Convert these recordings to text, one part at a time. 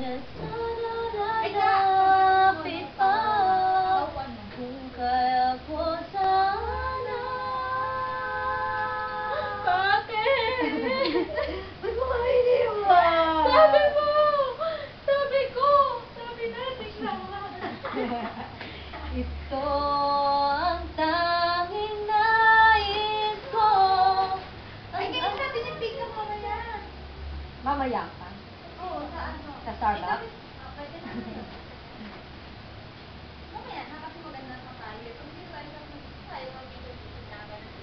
na sana lalapit pa. Kung kaya ko sana. Bakit? Ba't mo kami iniwan? Sabi mo! Sabi natin lahat. Ito ang tanging nais ko. Ay, ganyan natin yung pick up mamaya. Mamaya pa. Oo, sa ano? Sa Starbucks? Pwede na. Mamaya na kasi maganda pa tayo. Pag hindi tayo mag-video na ganun.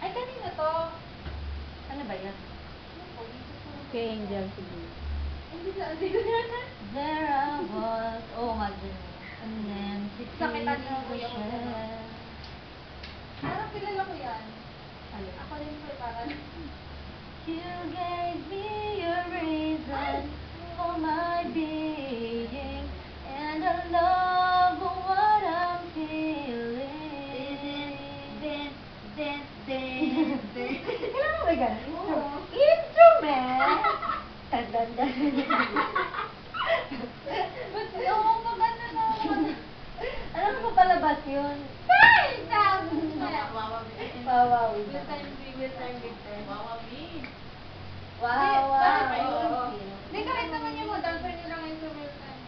Ay, kanina to. Ano ba yan? Kay Angel siguro. Hindi ko yan. There I was, oh my goodness. And then, Sakitan mo ko yung share. Parang kilala ko yan. Ano? Ako din po parang. You gave me a reason for my being, and I love what I'm feeling. Kailan mo ba ganun? Oo. Instrument! Tandan-dan. Ba't oo, maganda naman. Alam mo pa palabas yun? Ay! Wawawi. Will time Victor. Wow, Bakit pa wow. yun? Hindi, kahit naman yung mga dancer nila ngayon sa real time.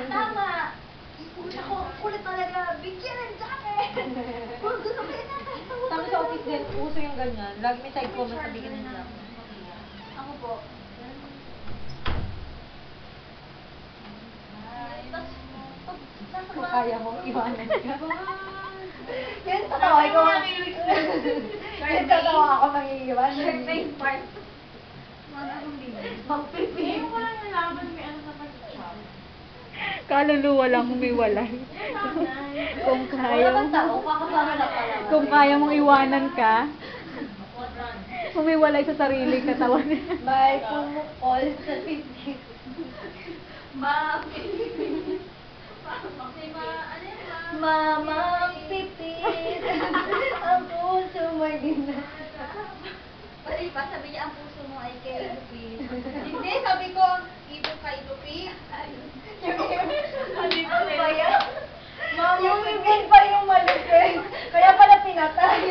Tama! Ako, kulit talaga. Bigyan ng jacket! Kung gusto ko yun natin. Tapos sa office din, uso yung ganyan. Lagi may side comment sa bigyan ng jacket. Ako po. Kung kaya mo, iwanan ka. Yan, tatawa ko. Yan, tatawa ako mangiiwan. Magpipili. Kaluluwa lang humiwalay. Kung kaya Wala bang tao? Kakasama na pala. Kung kaya mong iwanan ka, humiwalay sa sariling katawan. May pumukol sa titik. Mamang pipit. Ang puso may ginagawa. Pwede pa, sabi niya, ang puso mo ay kay Lupit. Hindi, sabi ko, ibig kay Lupit. Ano ba yan? Yung bibig pa yung malupit. Kaya pala pinatay.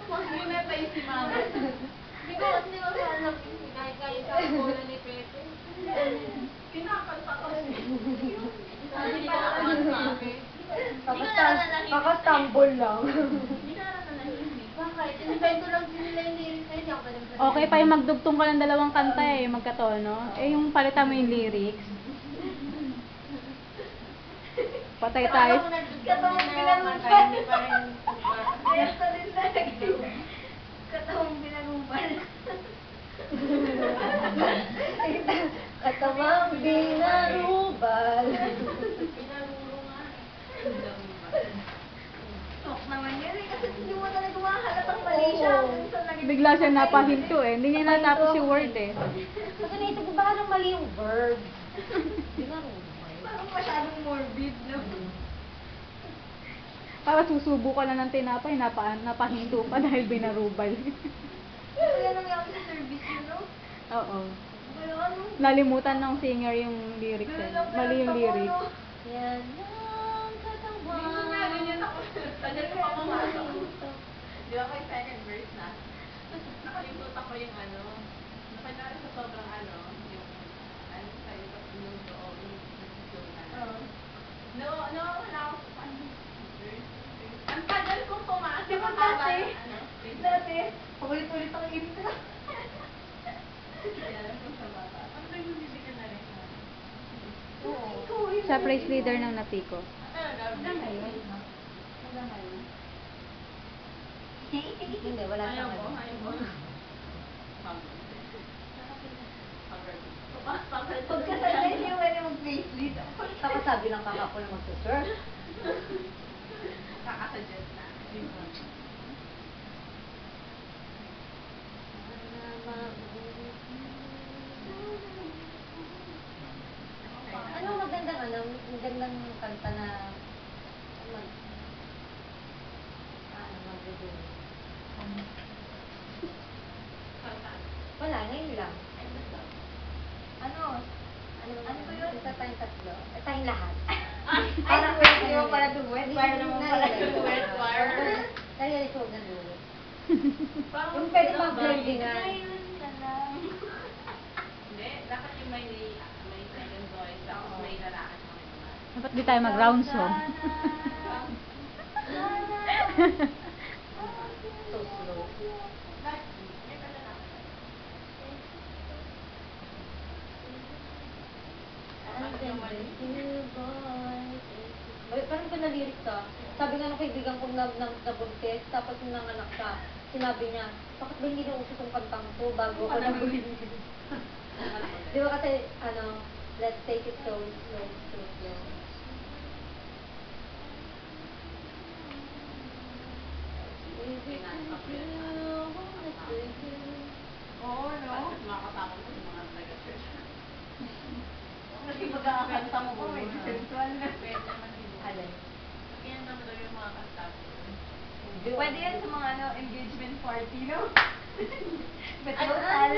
Pinatay si Mama. Hindi ko kasi masahanap yung kahit sa bola ni Pepe. Kinakanta ko siya. Sabi pa naman sabi. Kakastambol lang. Bakit? Invento lang nila yung lyrics na hindi ako pwede magsasabi. Okay pa yung magdugtong ka ng dalawang kanta yung magkatono. Eh yung palitan mo yung lyrics. Patay tayo. Katawang pinarumpal. Ayos na rin na. Katawang pinarumpal. Katawang pinarubal. Pinaruro nga. Tok naman yun eh. Kasi hindi mo talaga makahalatang mali siya. Bigla siya napahinto eh. Hindi niya natapos yung word eh. Kasi naisip ko baka nang mali yung verb. Pinarubal. Parang masyadong morbid, no? Para susubo ka na ng tinapay, napahinto pa dahil binarubal. Kaya nangyari sa service yun, no? Oo. Kaya ano? Nalimutan ng singer yung lyrics eh. Mali yung lyrics. Yan ang katawan. Minsan nga, ganyan ako. Tagal ko pa pumasok. Di ba may second verse na? Nakalimutan ko yung ano. Nakanyari sa sobrang ano, yung ano sa'yo, tapos yung loob, yung na. Wala ako sa verse. Ang tagal kong pumasok. Di ba dati, paulit-ulit ang intro. Hindi alam kung sa bata. Ano nagbibigyan na rin siya? Oo. Siya praise leader ng Natiko. Hanggang ngayon. Hindi, wala Ayaw siyang mo? ano. Ayaw mo? Pagkasanay niyo wala mag-face lead. Tapos sabi ng kaka ko na magsusurf. Kakasuggest na. Ano magandang kanta na tayong tatlo. Tayong lahat. Parang hindi mo pala duet. Para naman pala duet, war. Narealize ko na duet. Parang Yung pwede sila bang blending ba? na? Ayun na lang. Hindi, dapat yung may second voice, tapos may lalaki sa mga naman. Dapat di tayo mag-round song. So slow. May lalaki. Parang ko na lyrics ah. Sabi nga ng kaibigan ko nabuntis, tapos nung nanganak siya, sinabi niya, bakit ba hindi nauso itong kantang to bago ako nabuntis? Di ba kasi, let's take it slow, slow, slow, slow. Oo, no? Tapos mga kasama mo yung mga taga-church. Kasi magkakakanta mo ko, may sensual na. Pwede naman din. Alin? Kaya naman daw yung mga kanta mo. Pwede yan sa mga engagement party, no? Betrothal.